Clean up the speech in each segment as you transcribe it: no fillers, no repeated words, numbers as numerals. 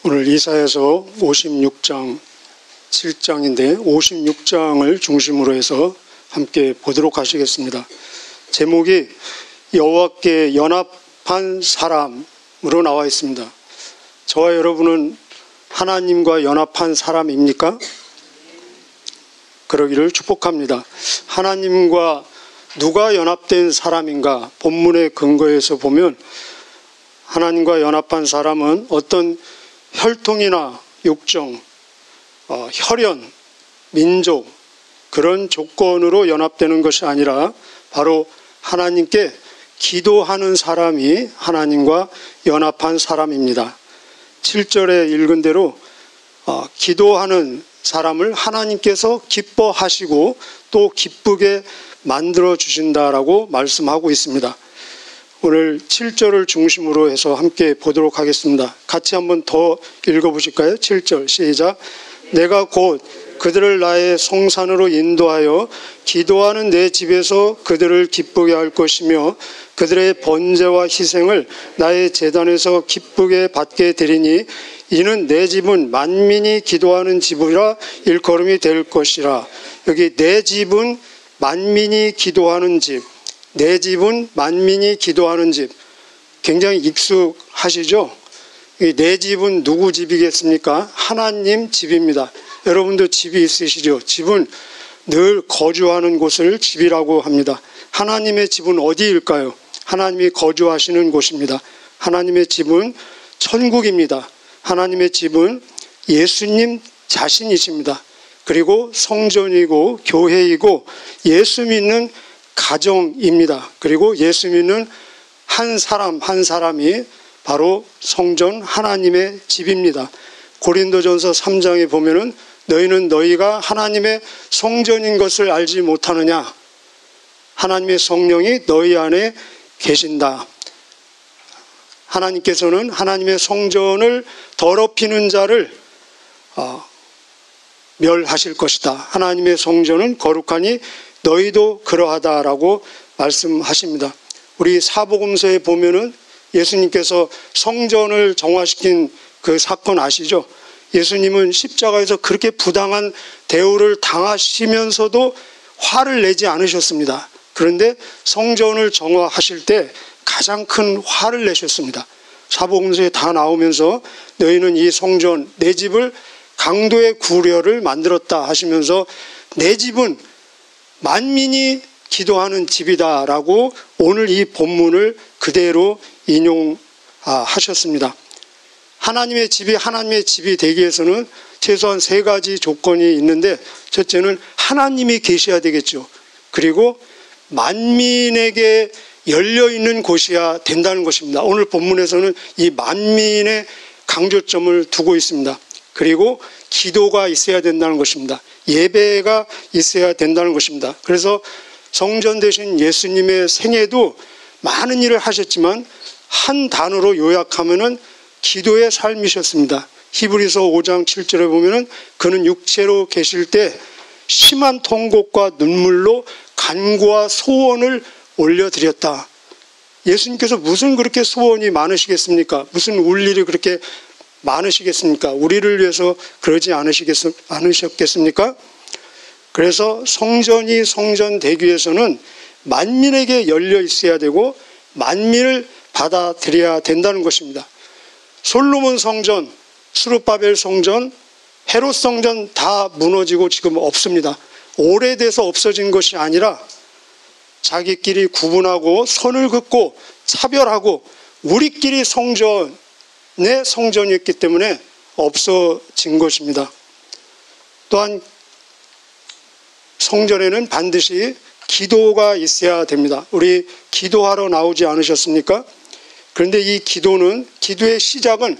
오늘 이사야서 56장 7장인데 56장을 중심으로 해서 함께 보도록 하시겠습니다. 제목이 여호와께 연합한 사람으로 나와 있습니다. 저와 여러분은 하나님과 연합한 사람입니까? 그러기를 축복합니다. 하나님과 누가 연합된 사람인가? 본문의 근거에서 보면 하나님과 연합한 사람은 어떤 혈통이나 육정, 혈연, 민족 그런 조건으로 연합되는 것이 아니라 바로 하나님께 기도하는 사람이 하나님과 연합한 사람입니다. 7절에 읽은 대로 기도하는 사람을 하나님께서 기뻐하시고 또 기쁘게 만들어 주신다라고 말씀하고 있습니다. 오늘 7절을 중심으로 해서 함께 보도록 하겠습니다. 같이 한번 더 읽어보실까요? 7절 시작. 내가 곧 그들을 나의 성산으로 인도하여 기도하는 내 집에서 그들을 기쁘게 할 것이며 그들의 번제와 희생을 나의 제단에서 기쁘게 받게 되리니 이는 내 집은 만민이 기도하는 집이라 일컬음이 될 것이라. 여기 내 집은 만민이 기도하는 집, 내 집은 만민이 기도하는 집, 굉장히 익숙하시죠? 내 집은 누구 집이겠습니까? 하나님 집입니다. 여러분도 집이 있으시죠? 집은 늘 거주하는 곳을 집이라고 합니다. 하나님의 집은 어디일까요? 하나님이 거주하시는 곳입니다. 하나님의 집은 천국입니다. 하나님의 집은 예수님 자신이십니다. 그리고 성전이고 교회이고 예수 믿는 가정입니다. 그리고 예수 믿는 한 사람 한 사람이 바로 성전 하나님의 집입니다. 고린도전서 3장에 보면은 너희는 너희가 하나님의 성전인 것을 알지 못하느냐? 하나님의 성령이 너희 안에 계신다. 하나님께서는 하나님의 성전을 더럽히는 자를 멸하실 것이다. 하나님의 성전은 거룩하니 너희도 그러하다라고 말씀하십니다. 우리 사복음서에 보면은 예수님께서 성전을 정화시킨 그 사건 아시죠? 예수님은 십자가에서 그렇게 부당한 대우를 당하시면서도 화를 내지 않으셨습니다. 그런데 성전을 정화하실 때 가장 큰 화를 내셨습니다. 사복음서에 다 나오면서 너희는 이 성전 내 집을 강도의 구려를 만들었다 하시면서 내 집은 만민이 기도하는 집이다라고 오늘 이 본문을 그대로 인용하셨습니다. 하나님의 집이 되기 위해서는 최소한 세 가지 조건이 있는데 첫째는 하나님이 계셔야 되겠죠. 그리고 만민에게 열려있는 곳이어야 된다는 것입니다. 오늘 본문에서는 이 만민의 강조점을 두고 있습니다. 그리고 기도가 있어야 된다는 것입니다. 예배가 있어야 된다는 것입니다. 그래서 성전 되신 예수님의 생애도 많은 일을 하셨지만 한 단어로 요약하면은 기도의 삶이셨습니다. 히브리서 5장 7절에 보면은 그는 육체로 계실 때 심한 통곡과 눈물로 간구와 소원을 올려드렸다. 예수님께서 무슨 그렇게 소원이 많으시겠습니까? 무슨 울 일이 그렇게 많으시겠습니까? 우리를 위해서 그러지 않으셨겠습니까? 그래서 성전이 성전 되기 위해서는 만민에게 열려 있어야 되고 만민을 받아들여야 된다는 것입니다. 솔로몬 성전, 스룹바벨 성전, 헤롯 성전 다 무너지고 지금 없습니다. 오래돼서 없어진 것이 아니라 자기끼리 구분하고 선을 긋고 차별하고 우리끼리 성전의 성전이었기 때문에 없어진 것입니다. 또한 성전에는 반드시 기도가 있어야 됩니다. 우리 기도하러 나오지 않으셨습니까? 그런데 이 기도의 시작은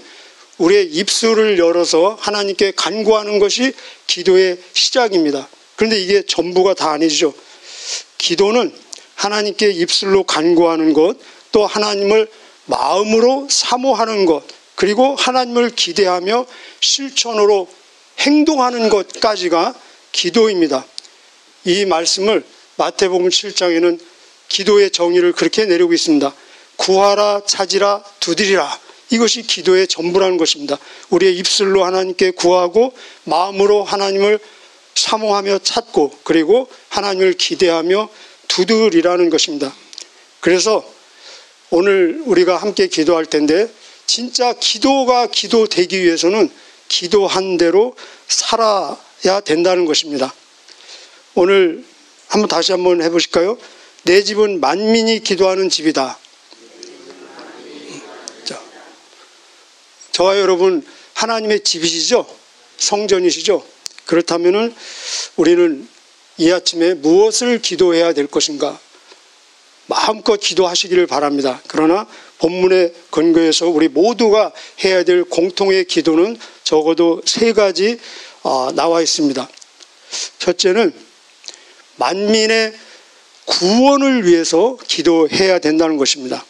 우리의 입술을 열어서 하나님께 간구하는 것이 기도의 시작입니다. 그런데 이게 전부가 다 아니죠. 기도는 하나님께 입술로 간구하는 것, 또 하나님을 마음으로 사모하는 것, 그리고 하나님을 기대하며 실천으로 행동하는 것까지가 기도입니다. 이 말씀을 마태복음 7장에는 기도의 정의를 그렇게 내리고 있습니다. 구하라, 찾으라, 두드리라. 이것이 기도의 전부라는 것입니다. 우리의 입술로 하나님께 구하고 마음으로 하나님을 사모하며 찾고 그리고 하나님을 기대하며 두드리라는 것입니다. 그래서 오늘 우리가 함께 기도할 텐데 진짜 기도가 기도되기 위해서는 기도한 대로 살아야 된다는 것입니다. 오늘 다시 한번 해보실까요? 내 집은 만민이 기도하는 집이다. 자, 저와 여러분 하나님의 집이시죠? 성전이시죠? 그렇다면 우리는 이 아침에 무엇을 기도해야 될 것인가? 마음껏 기도하시기를 바랍니다. 그러나 본문의 근거에서 우리 모두가 해야 될 공통의 기도는 적어도 3가지 나와 있습니다. 첫째는 만민의 구원을 위해서 기도해야 된다는 것입니다.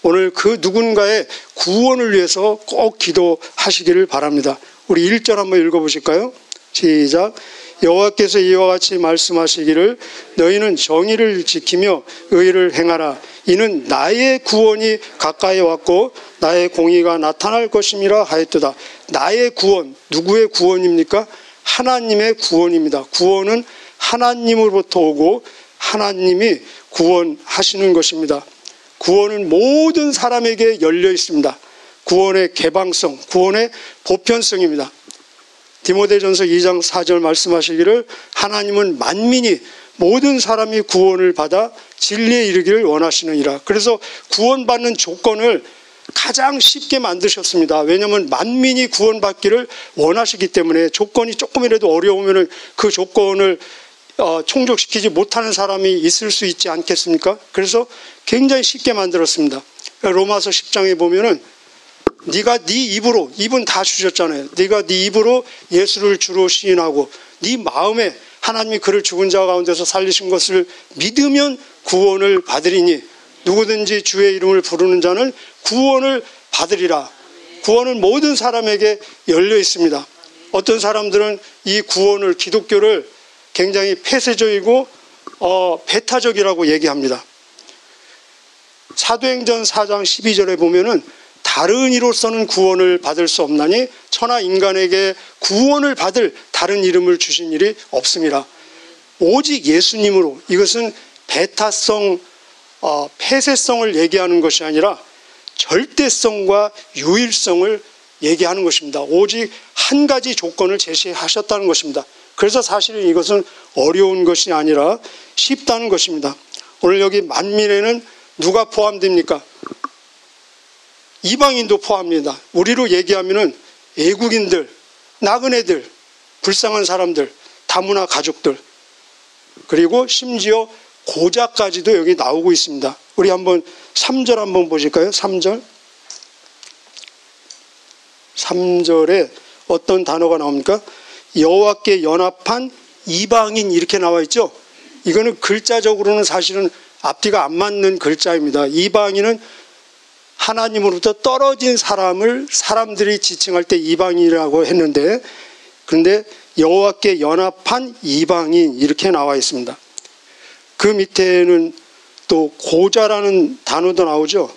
오늘 그 누군가의 구원을 위해서 꼭 기도하시기를 바랍니다. 우리 1절 한번 읽어보실까요? 시작. 여호와께서 이와 같이 말씀하시기를 너희는 정의를 지키며 의를 행하라. 이는 나의 구원이 가까이 왔고 나의 공의가 나타날 것임이라 하였도다. 나의 구원, 누구의 구원입니까? 하나님의 구원입니다. 구원은 하나님으로부터 오고 하나님이 구원하시는 것입니다. 구원은 모든 사람에게 열려 있습니다. 구원의 개방성, 구원의 보편성입니다. 디모데전서 2장 4절 말씀하시기를 하나님은 만민이 모든 사람이 구원을 받아 진리에 이르기를 원하시느니라. 그래서 구원받는 조건을 가장 쉽게 만드셨습니다. 왜냐하면 만민이 구원받기를 원하시기 때문에 조건이 조금이라도 어려우면 그 조건을 충족시키지 못하는 사람이 있을 수 있지 않겠습니까? 그래서 굉장히 쉽게 만들었습니다. 로마서 10장에 보면은 네가 네 입으로, 입은 다 주셨잖아요. 네가 네 입으로 예수를 주로 시인하고 네 마음에 하나님이 그를 죽은 자 가운데서 살리신 것을 믿으면 구원을 받으리니 누구든지 주의 이름을 부르는 자는 구원을 받으리라. 구원은 모든 사람에게 열려 있습니다. 어떤 사람들은 이 구원을, 기독교를 굉장히 폐쇄적이고 배타적이라고 얘기합니다. 사도행전 4장 12절에 보면은 다른 이로서는 구원을 받을 수 없나니 천하 인간에게 구원을 받을 다른 이름을 주신 일이 없습니다. 오직 예수님으로. 이것은 배타성, 폐쇄성을 얘기하는 것이 아니라 절대성과 유일성을 얘기하는 것입니다. 오직 한 가지 조건을 제시하셨다는 것입니다. 그래서 사실은 이것은 어려운 것이 아니라 쉽다는 것입니다. 오늘 여기 만민에는 누가 포함됩니까? 이방인도 포함합니다. 우리로 얘기하면은 애국인들, 나그네들, 불쌍한 사람들, 다문화 가족들, 그리고 심지어 고자까지도 여기 나오고 있습니다. 우리 한번 3절 한번 보실까요? 3절. 3절에 어떤 단어가 나옵니까? 여호와께 연합한 이방인 이렇게 나와 있죠. 이거는 글자적으로는 사실은 앞뒤가 안 맞는 글자입니다. 이방인은 하나님으로부터 떨어진 사람들이 지칭할 때 이방인이라고 했는데, 그런데 여호와께 연합한 이방인 이렇게 나와 있습니다. 그 밑에는 또 고자라는 단어도 나오죠.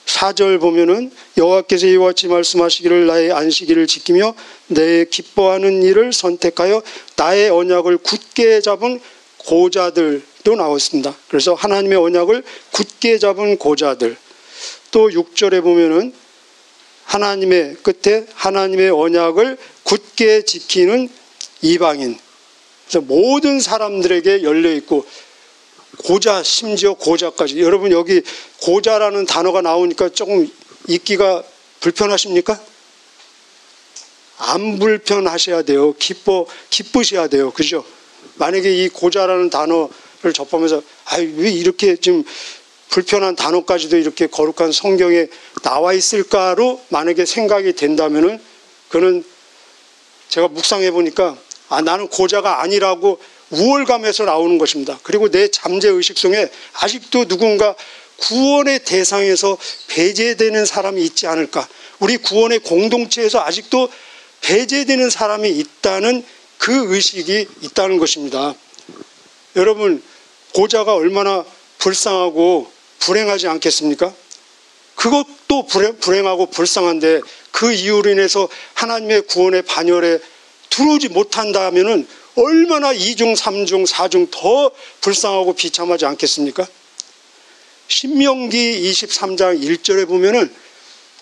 4절 보면은 여호와께서 이와 같이 말씀하시기를 나의 안식일을 지키며 내 기뻐하는 일을 선택하여 나의 언약을 굳게 잡은 고자들도 나왔습니다. 그래서 하나님의 언약을 굳게 잡은 고자들. 또 6절에 보면은 하나님의 끝에 하나님의 언약을 굳게 지키는 이방인. 그래서 모든 사람들에게 열려 있고 고자, 심지어 고자까지. 여러분 여기 고자라는 단어가 나오니까 조금 읽기가 불편하십니까? 안 불편하셔야 돼요. 기쁘셔야 돼요. 그죠? 만약에 이 고자라는 단어를 접하면서 왜 이렇게 좀 불편한 단어까지도 이렇게 거룩한 성경에 나와 있을까로 만약에 생각이 된다면은 그는 제가 묵상해 보니까 나는 고자가 아니라고 우월감에서 나오는 것입니다. 그리고 내 잠재의식 속에 아직도 누군가 구원의 대상에서 배제되는 사람이 있지 않을까. 우리 구원의 공동체에서 아직도 배제되는 사람이 있다는 그 의식이 있다는 것입니다. 여러분, 고자가 얼마나 불쌍하고 불행하지 않겠습니까? 또 불행하고 불쌍한데 그 이유로 인해서 하나님의 구원의 반열에 들어오지 못한다면은 얼마나 2중, 3중, 4중 더 불쌍하고 비참하지 않겠습니까? 신명기 23장 1절에 보면은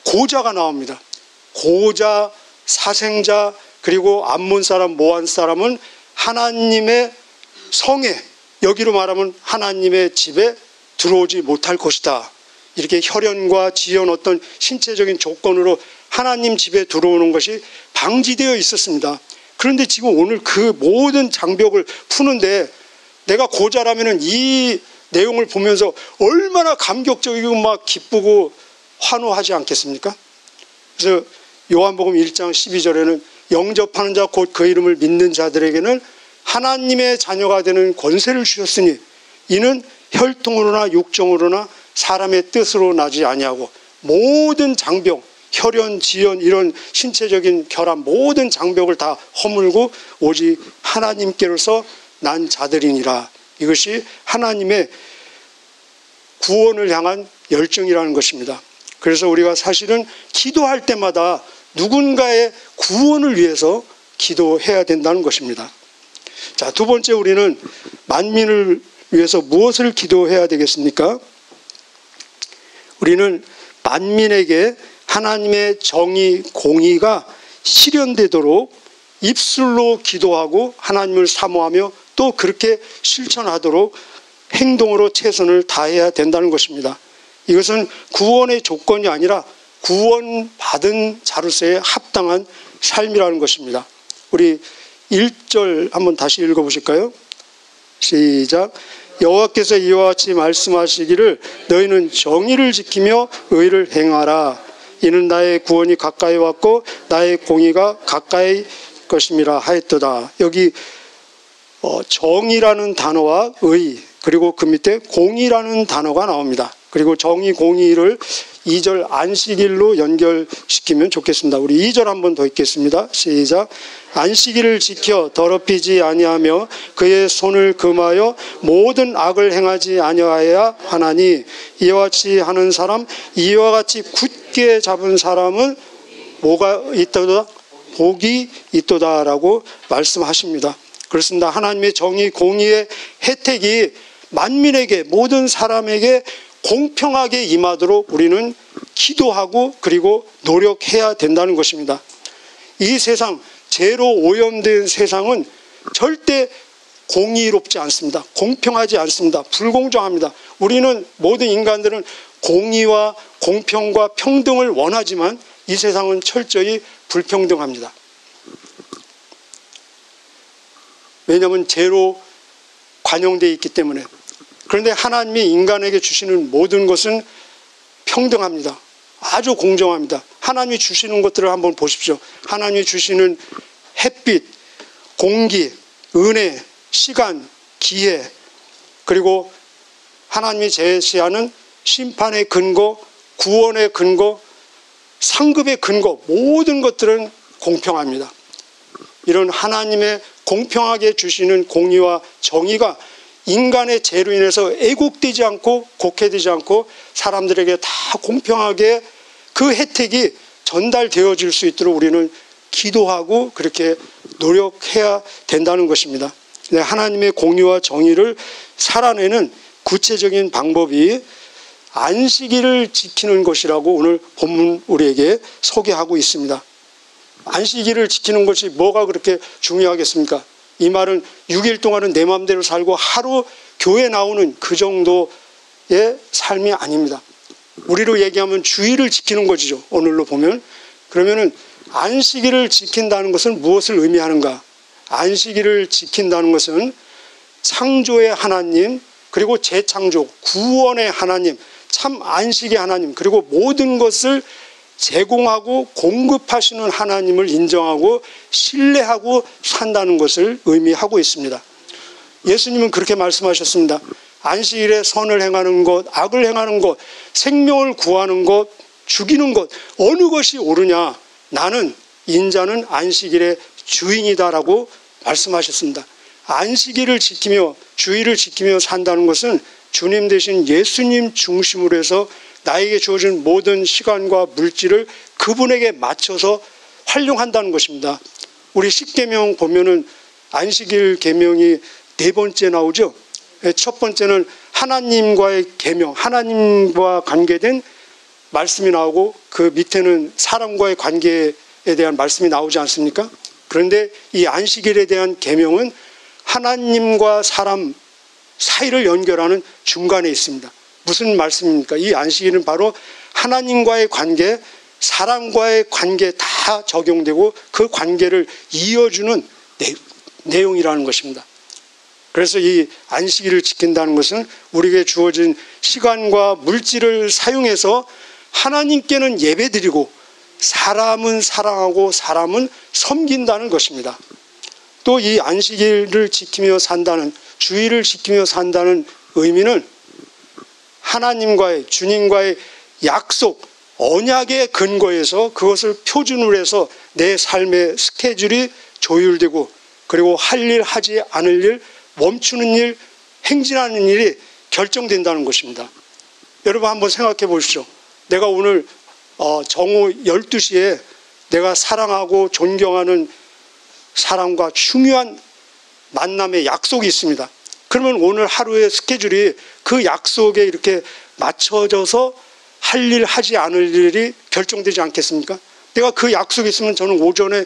고자가 나옵니다. 고자, 사생자, 그리고 암몬 사람, 모한 사람은 하나님의 성에, 여기로 말하면 하나님의 집에 들어오지 못할 것이다. 이렇게 혈연과 지연, 어떤 신체적인 조건으로 하나님 집에 들어오는 것이 방지되어 있었습니다. 그런데 지금 오늘 그 모든 장벽을 푸는데 내가 고자라면은 이 내용을 보면서 얼마나 감격적이고 막 기쁘고 환호하지 않겠습니까? 그래서 요한복음 1장 12절에는 영접하는 자 곧 그 이름을 믿는 자들에게는 하나님의 자녀가 되는 권세를 주셨으니 이는 혈통으로나 육정으로나 사람의 뜻으로 나지 아니하고 모든 장벽, 혈연, 지연, 이런 신체적인 결함, 모든 장벽을 다 허물고 오직 하나님께로서 난 자들이니라. 이것이 하나님의 구원을 향한 열정이라는 것입니다. 그래서 우리가 사실은 기도할 때마다 누군가의 구원을 위해서 기도해야 된다는 것입니다. 자, 두 번째, 우리는 만민을 위해서 무엇을 기도해야 되겠습니까? 우리는 만민에게 하나님의 정의, 공의가 실현되도록 입술로 기도하고 하나님을 사모하며 또 그렇게 실천하도록 행동으로 최선을 다해야 된다는 것입니다. 이것은 구원의 조건이 아니라 구원받은 자로서의 합당한 삶이라는 것입니다. 우리 1절 한번 다시 읽어보실까요? 시작. 여호와께서 이와 같이 말씀하시기를 너희는 정의를 지키며 의를 행하라. 이는 나의 구원이 가까이 왔고 나의 공의가 가까이 것임이라 하였도다. 여기 정의라는 단어와 의, 그리고 그 밑에 공의라는 단어가 나옵니다. 그리고 정의, 공의를 2절 안식일로 연결시키면 좋겠습니다. 우리 2절 한번 더 읽겠습니다. 시작. 안식일을 지켜 더럽히지 아니하며 그의 손을 금하여 모든 악을 행하지 아니하여야 하나니 이와 같이 하는 사람, 이와 같이 굳게 잡은 사람은 뭐가 있도다? 복이 있도다라고 말씀하십니다. 그렇습니다. 하나님의 정의, 공의의 혜택이 만민에게, 모든 사람에게 공평하게 임하도록 우리는 기도하고 그리고 노력해야 된다는 것입니다. 이 세상, 죄로 오염된 세상은 절대 공의롭지 않습니다. 공평하지 않습니다. 불공정합니다. 우리는, 모든 인간들은 공의와 공평과 평등을 원하지만 이 세상은 철저히 불평등합니다. 왜냐하면 죄로 관용되어 있기 때문에. 그런데 하나님이 인간에게 주시는 모든 것은 평등합니다. 아주 공정합니다. 하나님이 주시는 것들을 한번 보십시오. 하나님이 주시는 햇빛, 공기, 은혜, 시간, 기회, 그리고 하나님이 제시하는 심판의 근거, 구원의 근거, 상급의 근거, 모든 것들은 공평합니다. 이런 하나님의 공평하게 주시는 공의와 정의가 인간의 죄로 인해서 애곡되지 않고 곡해되지 않고 사람들에게 다 공평하게 그 혜택이 전달되어질 수 있도록 우리는 기도하고 그렇게 노력해야 된다는 것입니다. 하나님의 공의와 정의를 살아내는 구체적인 방법이 안식일을 지키는 것이라고 오늘 본문 우리에게 소개하고 있습니다. 안식일을 지키는 것이 뭐가 그렇게 중요하겠습니까? 이 말은 6일 동안은 내 마음대로 살고 하루 교회 나오는 그 정도의 삶이 아닙니다. 우리로 얘기하면 주일을 지키는 것이죠. 오늘로 보면. 그러면은 안식일을 지킨다는 것은 무엇을 의미하는가? 안식일을 지킨다는 것은 창조의 하나님, 그리고 재창조, 구원의 하나님, 참 안식의 하나님, 그리고 모든 것을 제공하고 공급하시는 하나님을 인정하고 신뢰하고 산다는 것을 의미하고 있습니다. 예수님은 그렇게 말씀하셨습니다. 안식일에 선을 행하는 것, 악을 행하는 것, 생명을 구하는 것, 죽이는 것, 어느 것이 옳으냐? 나는, 인자는 안식일의 주인이다라고 말씀하셨습니다. 안식일을 지키며 주일을 지키며 산다는 것은 주님 대신 예수님 중심으로 해서 나에게 주어진 모든 시간과 물질을 그분에게 맞춰서 활용한다는 것입니다. 우리 십계명 보면은 안식일 계명이 4번째 나오죠. 첫 번째는 하나님과의 계명, 하나님과 관계된 말씀이 나오고 그 밑에는 사람과의 관계에 대한 말씀이 나오지 않습니까? 그런데 이 안식일에 대한 계명은 하나님과 사람 사이를 연결하는 중간에 있습니다. 무슨 말씀입니까? 이 안식일은 바로 하나님과의 관계, 사람과의 관계 다 적용되고 그 관계를 이어주는 내용이라는 것입니다. 그래서 이 안식일을 지킨다는 것은 우리에게 주어진 시간과 물질을 사용해서 하나님께는 예배드리고 사람은 사랑하고 사람은 섬긴다는 것입니다. 또 이 안식일을 지키며 산다는, 주일을 지키며 산다는 의미는 하나님과의, 주님과의 약속, 언약의 근거에서 그것을 표준으로 해서 내 삶의 스케줄이 조율되고 그리고 할 일, 하지 않을 일, 멈추는 일, 행진하는 일이 결정된다는 것입니다. 여러분 한번 생각해 보십시오. 내가 오늘 정오 12시에 내가 사랑하고 존경하는 사람과 중요한 만남의 약속이 있습니다. 그러면 오늘 하루의 스케줄이 그 약속에 이렇게 맞춰져서 할 일, 하지 않을 일이 결정되지 않겠습니까? 내가 그 약속이 있으면 저는 오전에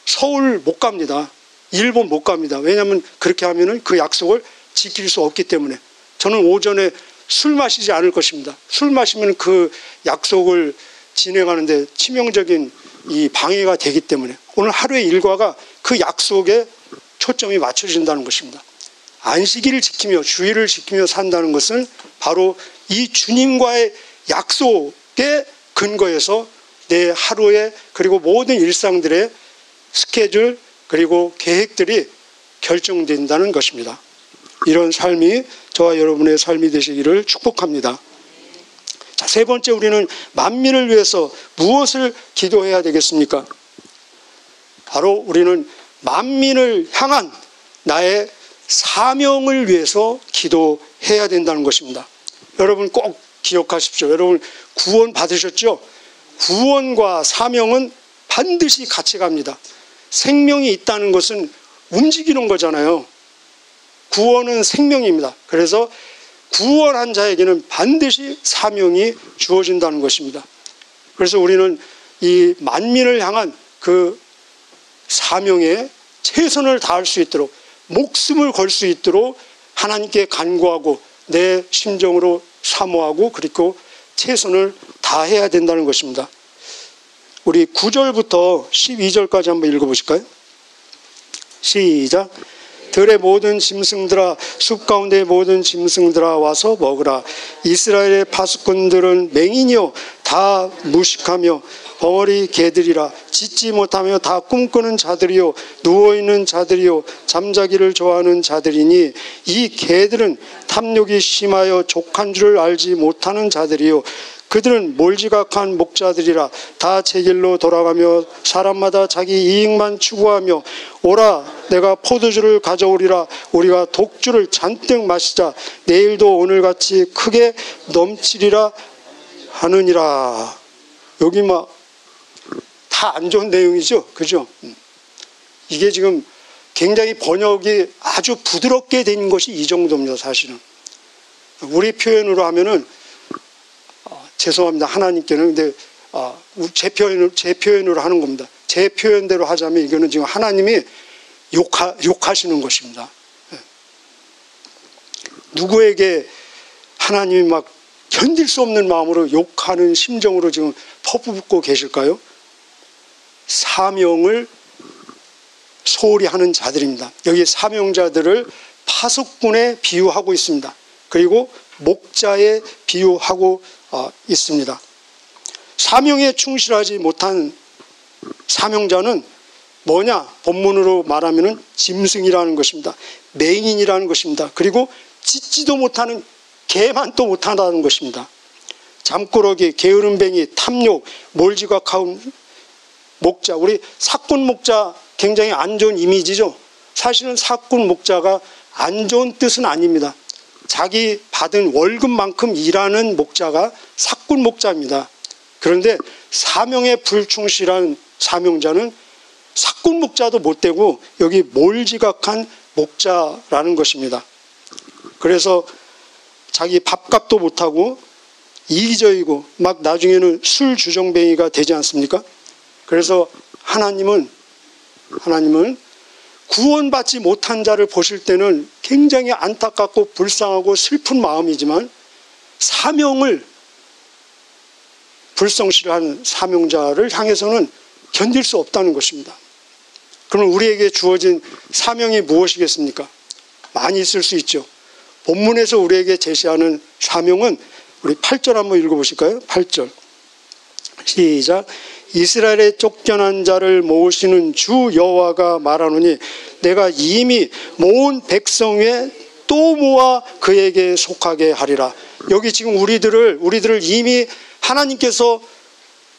서울 못 갑니다. 일본 못 갑니다. 왜냐하면 그렇게 하면은 그 약속을 지킬 수 없기 때문에. 저는 오전에 술 마시지 않을 것입니다. 술 마시면 그 약속을 진행하는데 치명적인 이 방해가 되기 때문에 오늘 하루의 일과가 그 약속에 초점이 맞춰진다는 것입니다. 안식일을 지키며 주일을 지키며 산다는 것은 바로 이 주님과의 약속의 근거에서 내 하루에 그리고 모든 일상들의 스케줄 그리고 계획들이 결정된다는 것입니다. 이런 삶이 저와 여러분의 삶이 되시기를 축복합니다. 자, 세 번째, 우리는 만민을 위해서 무엇을 기도해야 되겠습니까? 바로 우리는 만민을 향한 나의 사명을 위해서 기도해야 된다는 것입니다. 여러분 꼭 기억하십시오. 여러분 구원 받으셨죠? 구원과 사명은 반드시 같이 갑니다. 생명이 있다는 것은 움직이는 거잖아요. 구원은 생명입니다. 그래서 구원한 자에게는 반드시 사명이 주어진다는 것입니다. 그래서 우리는 이 만민을 향한 그 사명에 최선을 다할 수 있도록 목숨을 걸 수 있도록 하나님께 간구하고 내 심정으로 사모하고 그리고 최선을 다해야 된다는 것입니다. 우리 9절부터 12절까지 한번 읽어보실까요? 시작. 들의 모든 짐승들아, 숲 가운데의 모든 짐승들아 와서 먹으라. 이스라엘의 파수꾼들은 맹인이요 다 무식하며 벙어리 개들이라. 짖지 못하며 다 꿈꾸는 자들이요 누워있는 자들이요 잠자기를 좋아하는 자들이니 이 개들은 탐욕이 심하여 족한 줄을 알지 못하는 자들이요 그들은 몰지각한 목자들이라. 다 제 길로 돌아가며 사람마다 자기 이익만 추구하며 오라 내가 포도주를 가져오리라. 우리가 독주를 잔뜩 마시자. 내일도 오늘같이 크게 넘치리라 하느니라. 여기 막 다 안 좋은 내용이죠. 그죠? 이게 지금 굉장히 번역이 아주 부드럽게 된 것이 이 정도입니다. 사실은 우리 표현으로 하면은 죄송합니다. 하나님께는. 근데 제 표현으로 하는 겁니다. 제 표현대로 하자면 이거는 지금 하나님이 욕하시는 것입니다. 누구에게 하나님이 막 견딜 수 없는 마음으로 욕하는 심정으로 지금 퍼붓고 계실까요? 사명을 소홀히 하는 자들입니다. 여기 사명자들을 파수꾼에 비유하고 있습니다. 그리고 목자에 비유하고 있습니다. 사명에 충실하지 못한 사명자는 뭐냐? 본문으로 말하면 짐승이라는 것입니다. 맹인이라는 것입니다. 그리고 짖지도 못하는 개만 또 못한다는 것입니다. 잠꾸러기, 게으름뱅이, 탐욕, 몰지각한 목자. 우리 사꾼 목자 굉장히 안 좋은 이미지죠. 사실은 사꾼 목자가 안 좋은 뜻은 아닙니다. 자기 받은 월급만큼 일하는 목자가 사꾼 목자입니다. 그런데 사명에 불충실한 사명자는 사꾼 목자도 못 되고 여기 몰지각한 목자라는 것입니다. 그래서 자기 밥값도 못하고 이기적이고 막 나중에는 술 주정뱅이가 되지 않습니까? 그래서 하나님은 구원받지 못한 자를 보실 때는 굉장히 안타깝고 불쌍하고 슬픈 마음이지만 사명을 불성실한 사명자를 향해서는 견딜 수 없다는 것입니다. 그럼 우리에게 주어진 사명이 무엇이겠습니까? 많이 있을 수 있죠. 본문에서 우리에게 제시하는 사명은 우리 8절 한번 읽어보실까요? 8절 시작. 이스라엘의 쫓겨난 자를 모으시는 주 여호와가 말하노니 내가 이미 모은 백성 외에 또 모아 그에게 속하게 하리라. 여기 지금 우리들을 이미 하나님께서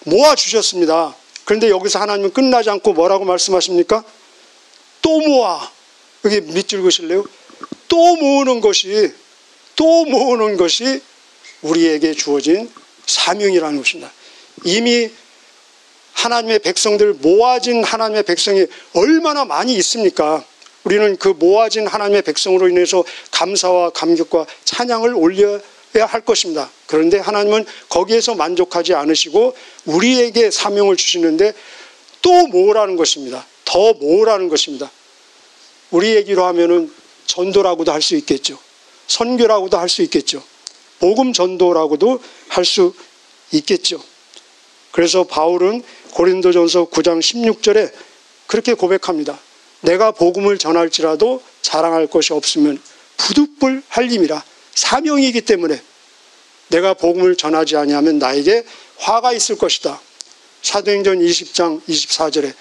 모아주셨습니다. 그런데 여기서 하나님은 끝나지 않고 뭐라고 말씀하십니까? 또 모아. 여기 밑줄 그실래요? 또 모으는 것이 우리에게 주어진 사명이라는 것입니다. 이미 하나님의 백성들, 모아진 하나님의 백성이 얼마나 많이 있습니까? 우리는 그 모아진 하나님의 백성으로 인해서 감사와 감격과 찬양을 올려야 할 것입니다. 그런데 하나님은 거기에서 만족하지 않으시고 우리에게 사명을 주시는데 또 모으라는 것입니다. 더 모으라는 것입니다. 우리 얘기로 하면은 전도라고도 할 수 있겠죠. 선교라고도 할 수 있겠죠. 복음 전도라고도 할 수 있겠죠. 그래서 바울은 고린도전서 9장 16절에 그렇게 고백합니다. 내가 복음을 전할지라도 자랑할 것이 없으면 부득불 할림이라. 사명이기 때문에 내가 복음을 전하지 아니하면 나에게 화가 있을 것이다. 사도행전 20장 24절에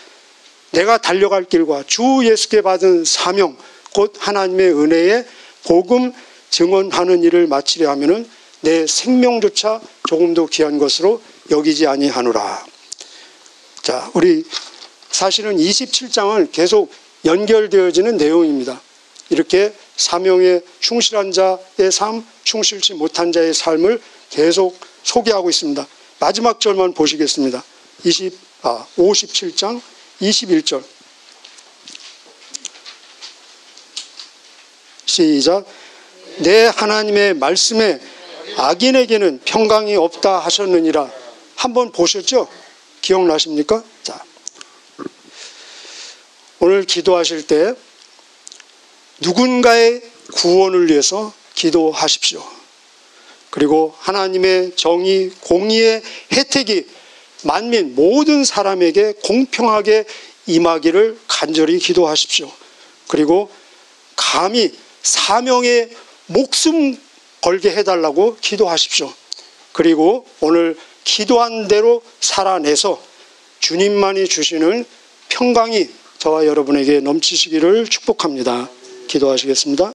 내가 달려갈 길과 주 예수께 받은 사명 곧 하나님의 은혜에 복음 증언하는 일을 마치려 하면은 내 생명조차 조금도 귀한 것으로 여기지 아니하노라. 자, 우리 사실은 27장은 계속 연결되어지는 내용입니다. 이렇게 사명에 충실한 자의 삶, 충실치 못한 자의 삶을 계속 소개하고 있습니다. 마지막 절만 보시겠습니다. 57장 21절 시작. 내 하나님의 말씀에 악인에게는 평강이 없다 하셨느니라. 한번 보셨죠? 기억나십니까? 자, 오늘 기도하실 때 누군가의 구원을 위해서 기도하십시오. 그리고 하나님의 정의, 공의의 혜택이 만민 모든 사람에게 공평하게 임하기를 간절히 기도하십시오. 그리고 감히 사명에 목숨 걸게 해달라고 기도하십시오. 그리고 오늘 기도한 대로 살아내서 주님만이 주시는 평강이 저와 여러분에게 넘치시기를 축복합니다. 기도하시겠습니다.